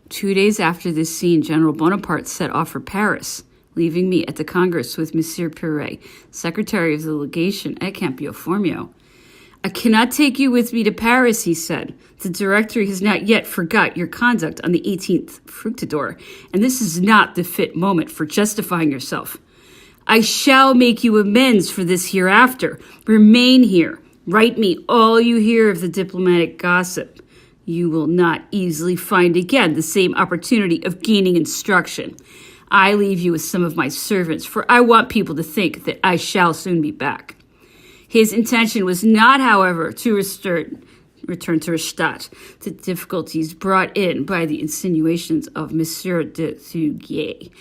2 days after this scene, General Bonaparte set off for Paris, leaving me at the Congress with Monsieur Perret, secretary of the legation at Campio Formio. I cannot take you with me to Paris, he said. The Directory has not yet forgot your conduct on the 18th Fructidor, and this is not the fit moment for justifying yourself. I shall make you amends for this hereafter. Remain here. Write me all you hear of the diplomatic gossip. You will not easily find again the same opportunity of gaining instruction. I leave you with some of my servants, for I want people to think that I shall soon be back. His intention was not, however, to return to Rastatt. The difficulties brought in by the insinuations of Monsieur de Thuguier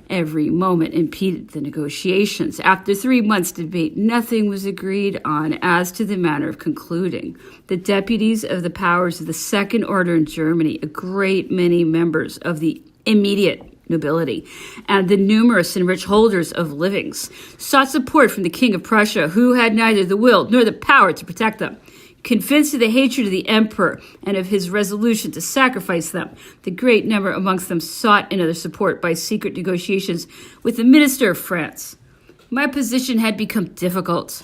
every moment impeded the negotiations. After 3 months' debate, nothing was agreed on as to the manner of concluding. The deputies of the powers of the Second Order in Germany, a great many members of the immediate nobility, and the numerous and rich holders of livings, sought support from the King of Prussia, who had neither the will nor the power to protect them. Convinced of the hatred of the emperor and of his resolution to sacrifice them, the great number amongst them sought another support by secret negotiations with the minister of France. My position had become difficult.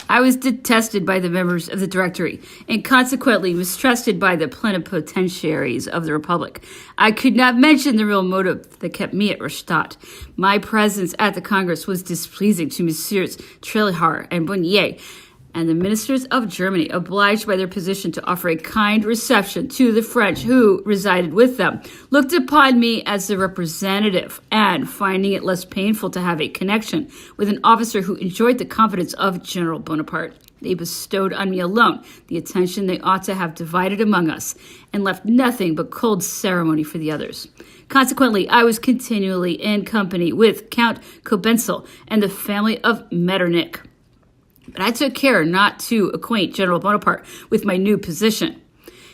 I was detested by the members of the Directory and consequently mistrusted by the plenipotentiaries of the Republic. I could not mention the real motive that kept me at Rastatt. My presence at the Congress was displeasing to Messieurs Tréhard and Bonnier, and the ministers of Germany, obliged by their position to offer a kind reception to the French who resided with them, looked upon me as the representative, and finding it less painful to have a connection with an officer who enjoyed the confidence of General Bonaparte, they bestowed on me alone the attention they ought to have divided among us, and left nothing but cold ceremony for the others. Consequently, I was continually in company with Count Cobenzl and the family of Metternich. But I took care not to acquaint General Bonaparte with my new position.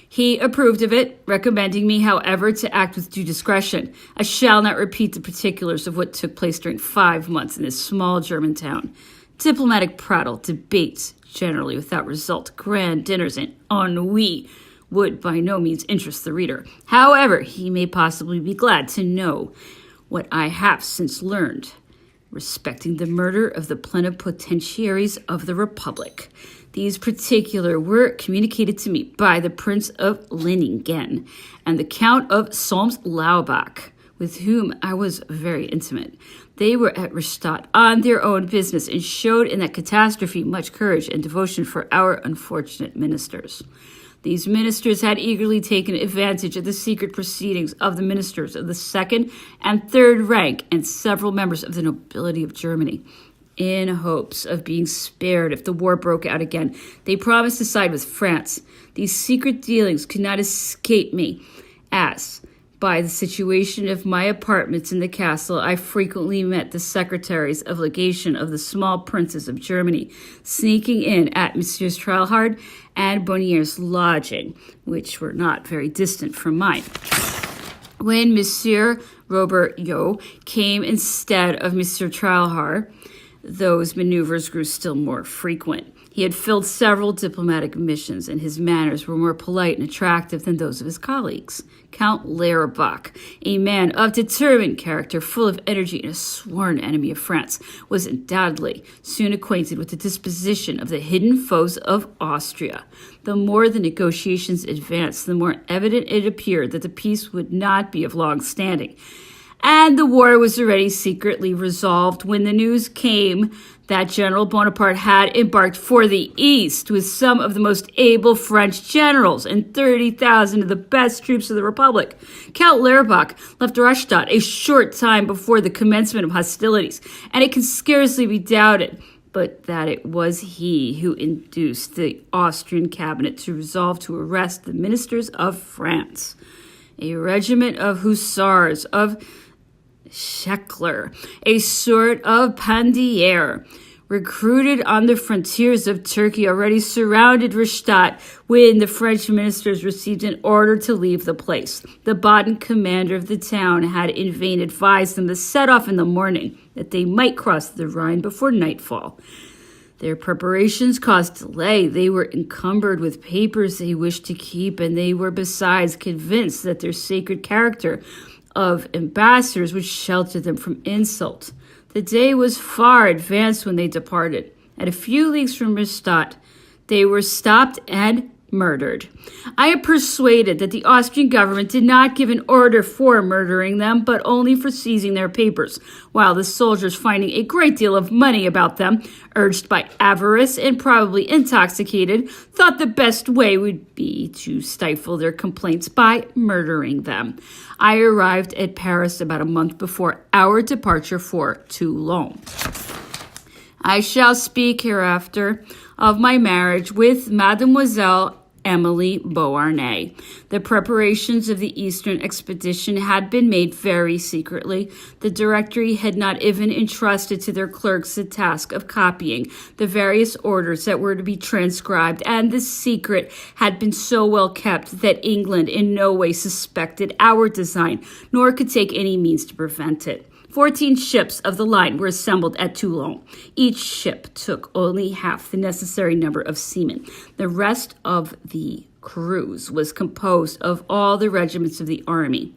He approved of it, recommending me, however, to act with due discretion. I shall not repeat the particulars of what took place during 5 months in this small German town. Diplomatic prattle, debates, generally without result, grand dinners, and ennui would by no means interest the reader. However, he may possibly be glad to know what I have since learned respecting the murder of the plenipotentiaries of the Republic. These particulars were communicated to me by the Prince of Leiningen and the Count of Solms-Laubach, with whom I was very intimate. They were at Rastatt on their own business and showed in that catastrophe much courage and devotion for our unfortunate ministers. These ministers had eagerly taken advantage of the secret proceedings of the ministers of the second and third rank and several members of the nobility of Germany. In hopes of being spared if the war broke out again, they promised to side with France. These secret dealings could not escape me, as, by the situation of my apartments in the castle, I frequently met the secretaries of legation of the small princes of Germany, sneaking in at Messieurs Tréhard and Bonnier's lodging, which were not very distant from mine. When Monsieur Robert-Yot came instead of Monsieur Tréhard, those maneuvers grew still more frequent. He had filled several diplomatic missions, and his manners were more polite and attractive than those of his colleagues. Count Lerbach, a man of determined character, full of energy and a sworn enemy of France, was undoubtedly soon acquainted with the disposition of the hidden foes of Austria. The more the negotiations advanced, the more evident it appeared that the peace would not be of long standing. And the war was already secretly resolved when the news came that General Bonaparte had embarked for the East with some of the most able French generals and 30,000 of the best troops of the Republic. Count Lerbach left Rastatt a short time before the commencement of hostilities, and it can scarcely be doubted but that it was he who induced the Austrian cabinet to resolve to arrest the ministers of France. A regiment of hussars, of Schekler, a sort of pandier, recruited on the frontiers of Turkey, already surrounded Rastatt when the French ministers received an order to leave the place. The Baden commander of the town had in vain advised them to set off in the morning, that they might cross the Rhine before nightfall. Their preparations caused delay. They were encumbered with papers they wished to keep, and they were besides convinced that their sacred character of ambassadors would shelter them from insult. The day was far advanced when they departed. At a few leagues from Rastatt, they were stopped and murdered. I am persuaded that the Austrian government did not give an order for murdering them, but only for seizing their papers, while the soldiers, finding a great deal of money about them, urged by avarice and probably intoxicated, thought the best way would be to stifle their complaints by murdering them. I arrived at Paris about a month before our departure for Toulon. I shall speak hereafter of my marriage with Mademoiselle Emily Beauharnais. The preparations of the Eastern expedition had been made very secretly. The Directory had not even entrusted to their clerks the task of copying the various orders that were to be transcribed, and the secret had been so well kept that England in no way suspected our design, nor could take any means to prevent it. 14 ships of the line were assembled at Toulon. Each ship took only half the necessary number of seamen. The rest of the crews was composed of all the regiments of the army.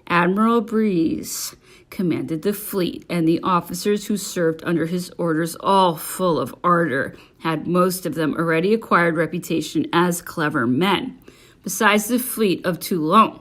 Admiral Breeze commanded the fleet, and the officers who served under his orders, all full of ardor, had most of them already acquired reputation as clever men. Besides the fleet of Toulon,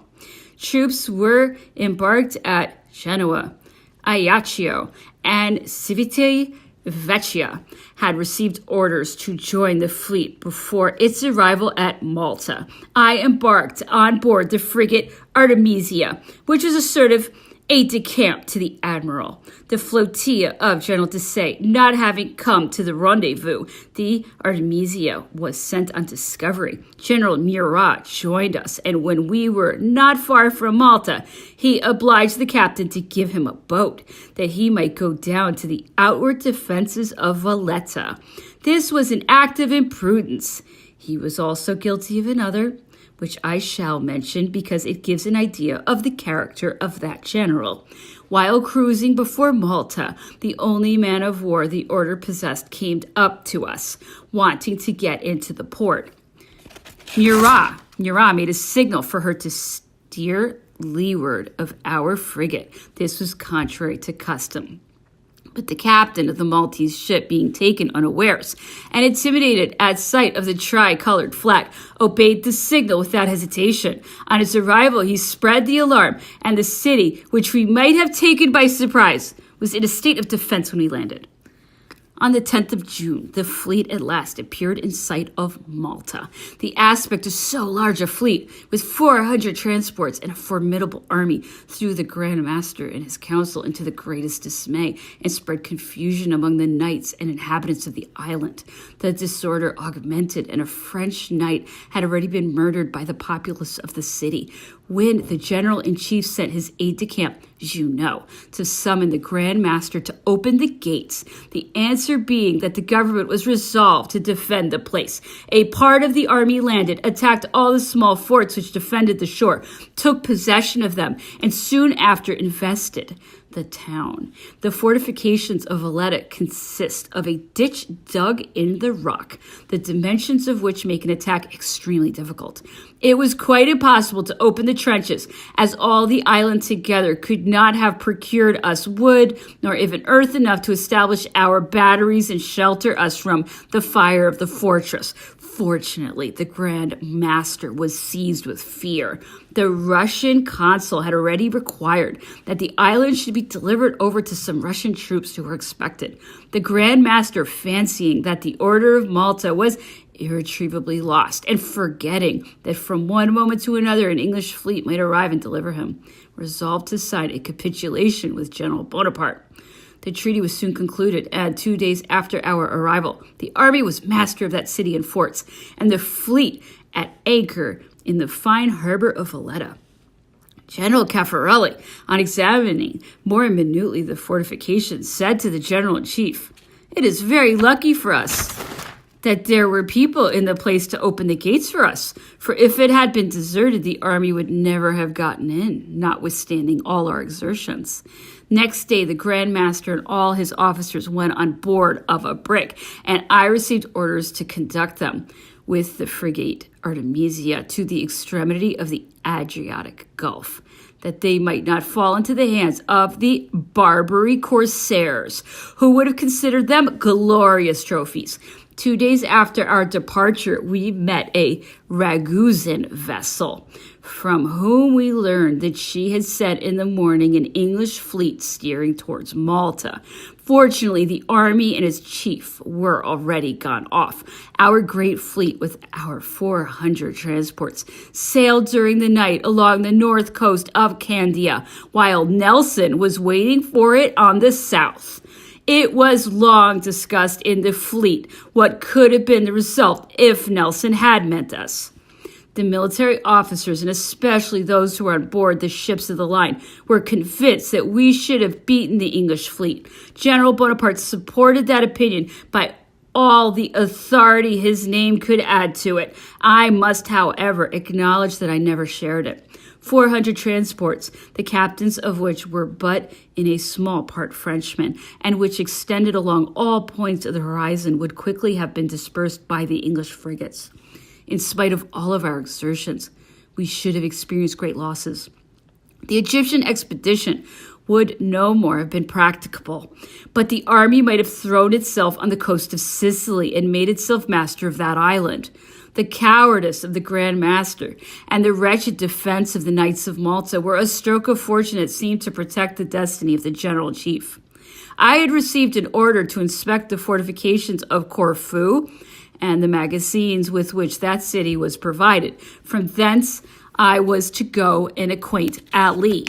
troops were embarked at Genoa, Ajaccio, and Civita Vecchia had received orders to join the fleet before its arrival at Malta. I embarked on board the frigate Artemisia, which was a sort of aide-de-camp to the admiral. The flotilla of General Desaix not having come to the rendezvous, the Artemisia was sent on discovery. General Murat joined us, and when we were not far from Malta, he obliged the captain to give him a boat, that he might go down to the outward defenses of Valletta. This was an act of imprudence. He was also guilty of another, which I shall mention because it gives an idea of the character of that general. While cruising before Malta, the only man of war the order possessed came up to us, wanting to get into the port. Murat made a signal for her to steer leeward of our frigate. This was contrary to custom. But the captain of the Maltese ship, being taken unawares and intimidated at sight of the tri-colored flag, obeyed the signal without hesitation. On his arrival, he spread the alarm, and the city, which we might have taken by surprise, was in a state of defense when we landed. On the 10th of June, the fleet at last appeared in sight of Malta. The aspect of so large a fleet, with 400 transports and a formidable army, threw the Grand Master and his council into the greatest dismay and spread confusion among the knights and inhabitants of the island. The disorder augmented, and a French knight had already been murdered by the populace of the city, when the general-in-chief sent his aide-de-camp, Junot, to summon the Grand Master to open the gates, the answer being that the government was resolved to defend the place. A part of the army landed, attacked all the small forts which defended the shore, took possession of them, and soon after invested the town. The fortifications of Lavalette consist of a ditch dug in the rock, the dimensions of which make an attack extremely difficult. It was quite impossible to open the trenches, as all the island together could not have procured us wood, nor even earth enough to establish our batteries and shelter us from the fire of the fortress. Fortunately, the Grand Master was seized with fear. The Russian consul had already required that the island should be delivered over to some Russian troops who were expected. The Grand Master, fancying that the order of Malta was irretrievably lost, and forgetting that from one moment to another an English fleet might arrive and deliver him, resolved to sign a capitulation with General Bonaparte. The treaty was soon concluded, and 2 days after our arrival, the army was master of that city and forts, and the fleet at anchor in the fine harbor of Valletta. General Caffarelli, on examining more minutely the fortifications, said to the general-in-chief, "It is very lucky for us that there were people in the place to open the gates for us, for if it had been deserted, the army would never have gotten in, notwithstanding all our exertions. Next day, the Grand Master and all his officers went on board of a brick, and I received orders to conduct them with the frigate Artemisia to the extremity of the Adriatic Gulf, that they might not fall into the hands of the Barbary corsairs, who would have considered them glorious trophies. 2 days after our departure, we met a Ragusan vessel, from whom we learned that she had set in the morning an English fleet steering towards Malta. Fortunately, the army and its chief were already gone off. Our great fleet, with our 400 transports, sailed during the night along the north coast of Candia, while Nelson was waiting for it on the south. It was long discussed in the fleet what could have been the result if Nelson had met us. The military officers, and especially those who were on board the ships of the line, were convinced that we should have beaten the English fleet. General Bonaparte supported that opinion by all the authority his name could add to it. I must, however, acknowledge that I never shared it. 400 transports, the captains of which were but in a small part Frenchmen, and which extended along all points of the horizon, would quickly have been dispersed by the English frigates. In spite of all of our exertions, we should have experienced great losses. The Egyptian expedition would no more have been practicable, but the army might have thrown itself on the coast of Sicily and made itself master of that island. The cowardice of the Grand Master and the wretched defense of the Knights of Malta were a stroke of fortune that seemed to protect the destiny of the General Chief. I had received an order to inspect the fortifications of Corfu and the magazines with which that city was provided. From thence, I was to go and acquaint Ali,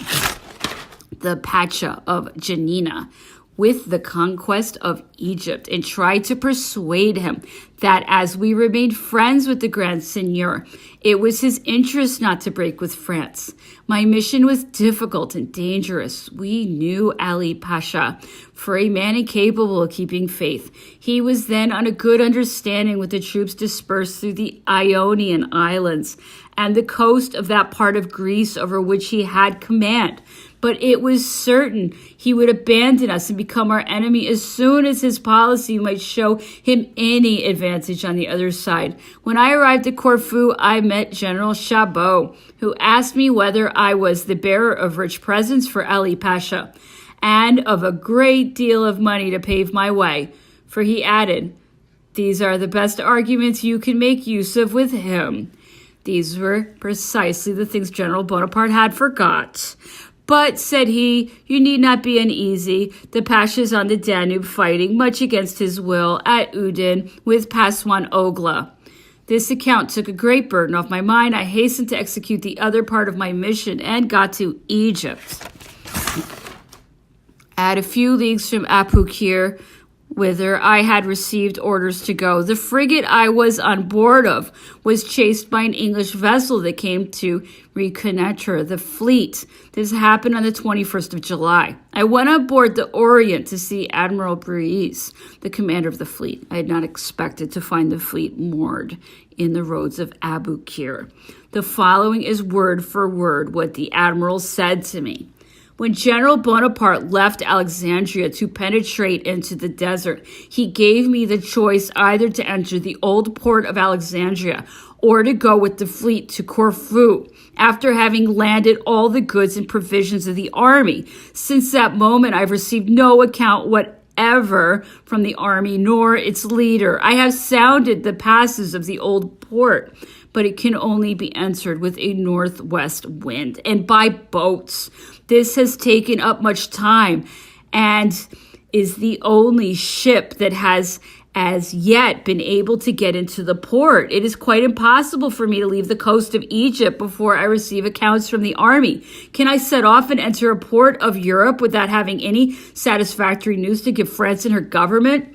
the Pacha of Janina, with the conquest of Egypt, and tried to persuade him that as we remained friends with the Grand Seigneur, it was his interest not to break with France. My mission was difficult and dangerous. We knew Ali Pasha for a man incapable of keeping faith. He was then on a good understanding with the troops dispersed through the Ionian Islands and the coast of that part of Greece over which he had command. But it was certain he would abandon us and become our enemy as soon as his policy might show him any advantage on the other side. When I arrived at Corfu, I met General Chabot, who asked me whether I was the bearer of rich presents for Ali Pasha and of a great deal of money to pave my way. For he added, "These are the best arguments you can make use of with him." These were precisely the things General Bonaparte had forgot. "But," said he, "you need not be uneasy. The Pasha's on the Danube fighting, much against his will, at Udin with Paswan Ogla." This account took a great burden off my mind. I hastened to execute the other part of my mission and got to Egypt. At a few leagues from Apukir, whither I had received orders to go, the frigate I was on board of was chased by an English vessel that came to reconnoitre the fleet. This happened on the 21st of July. I went on board the Orient to see Admiral Brueys, the commander of the fleet. I had not expected to find the fleet moored in the roads of Abukir. The following is word for word what the admiral said to me. When General Bonaparte left Alexandria to penetrate into the desert, he gave me the choice either to enter the old port of Alexandria or to go with the fleet to Corfu, after having landed all the goods and provisions of the army. Since that moment, I've received no account whatever from the army nor its leader. I have sounded the passes of the old port, but it can only be entered with a northwest wind and by boats. This has taken up much time and is the only ship that has as yet been able to get into the port. It is quite impossible for me to leave the coast of Egypt before I receive accounts from the army. Can I set off and enter a port of Europe without having any satisfactory news to give France and her government?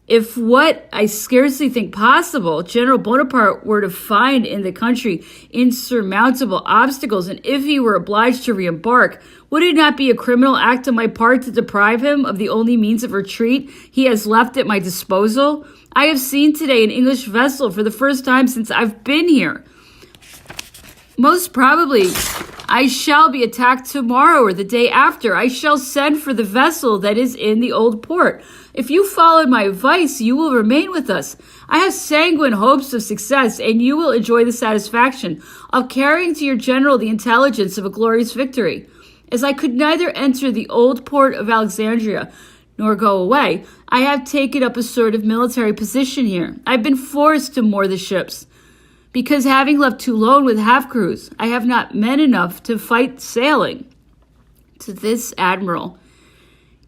If what I scarcely think possible, General Bonaparte were to find in the country insurmountable obstacles, and if he were obliged to re-embark, would it not be a criminal act on my part to deprive him of the only means of retreat he has left at my disposal? I have seen today an English vessel for the first time since I've been here. Most probably, I shall be attacked tomorrow or the day after. I shall send for the vessel that is in the old port. If you followed my advice, you will remain with us. I have sanguine hopes of success, and you will enjoy the satisfaction of carrying to your general the intelligence of a glorious victory. As I could neither enter the old port of Alexandria nor go away, I have taken up a sort of military position here. I've been forced to moor the ships, because having left Toulon with half-crews, I have not men enough to fight sailing. To this Admiral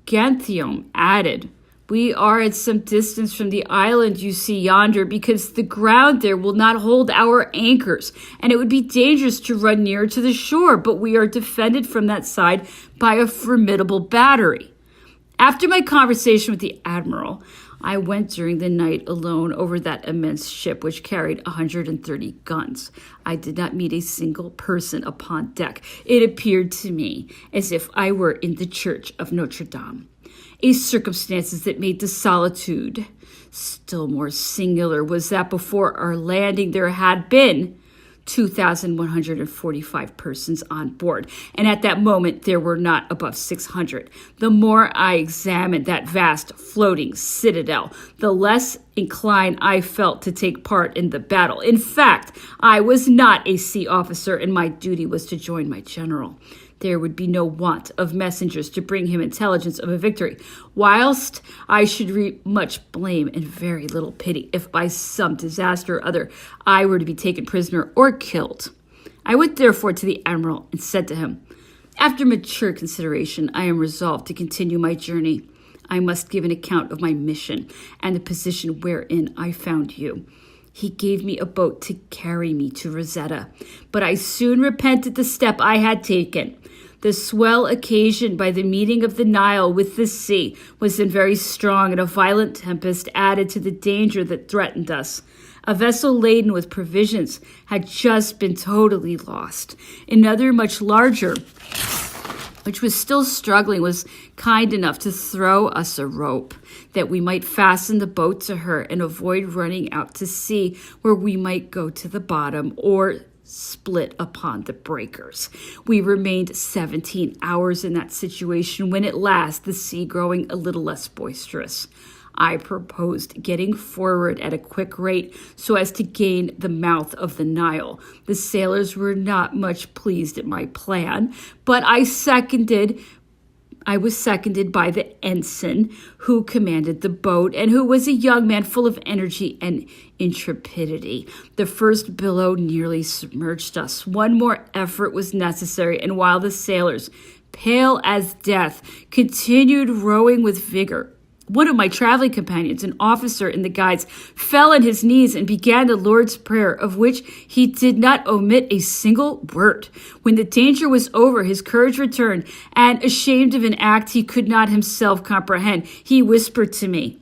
Ganthium added, we are at some distance from the island you see yonder, because the ground there will not hold our anchors, and it would be dangerous to run nearer to the shore, but we are defended from that side by a formidable battery. After my conversation with the Admiral, I went during the night alone over that immense ship which carried 130 guns. I did not meet a single person upon deck. It appeared to me as if I were in the church of Notre Dame. A circumstance that made the solitude still more singular was that before our landing there had been 2,145 persons on board, and at that moment there were not above 600. The more I examined that vast floating citadel, the less inclined I felt to take part in the battle. In fact, I was not a sea officer, and my duty was to join my general. There would be no want of messengers to bring him intelligence of a victory, whilst I should reap much blame and very little pity if by some disaster or other I were to be taken prisoner or killed. I went therefore to the Admiral and said to him, after mature consideration, I am resolved to continue my journey. I must give an account of my mission and the position wherein I found you. He gave me a boat to carry me to Rosetta, but I soon repented the step I had taken. The swell occasioned by the meeting of the Nile with the sea was then very strong, and a violent tempest added to the danger that threatened us. A vessel laden with provisions had just been totally lost. Another, much larger, which was still struggling, was kind enough to throw us a rope that we might fasten the boat to her and avoid running out to sea, where we might go to the bottom or split upon the breakers. We remained 17 hours in that situation when at last, the sea growing a little less boisterous, I proposed getting forward at a quick rate so as to gain the mouth of the Nile. The sailors were not much pleased at my plan, but I was seconded by the ensign who commanded the boat and who was a young man full of energy and intrepidity. The first billow nearly submerged us. One more effort was necessary, and while the sailors, pale as death, continued rowing with vigor, one of my traveling companions, an officer in the guides, fell on his knees and began the Lord's Prayer, of which he did not omit a single word. When the danger was over, his courage returned, and ashamed of an act he could not himself comprehend, he whispered to me,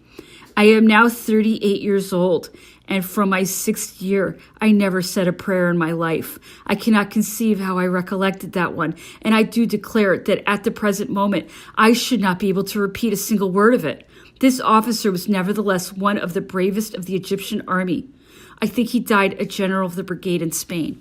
I am now 38 years old, and from my 6th year, I never said a prayer in my life. I cannot conceive how I recollected that one, and I do declare that at the present moment, I should not be able to repeat a single word of it. This officer was nevertheless one of the bravest of the Egyptian army. I think he died a general of the brigade in Spain.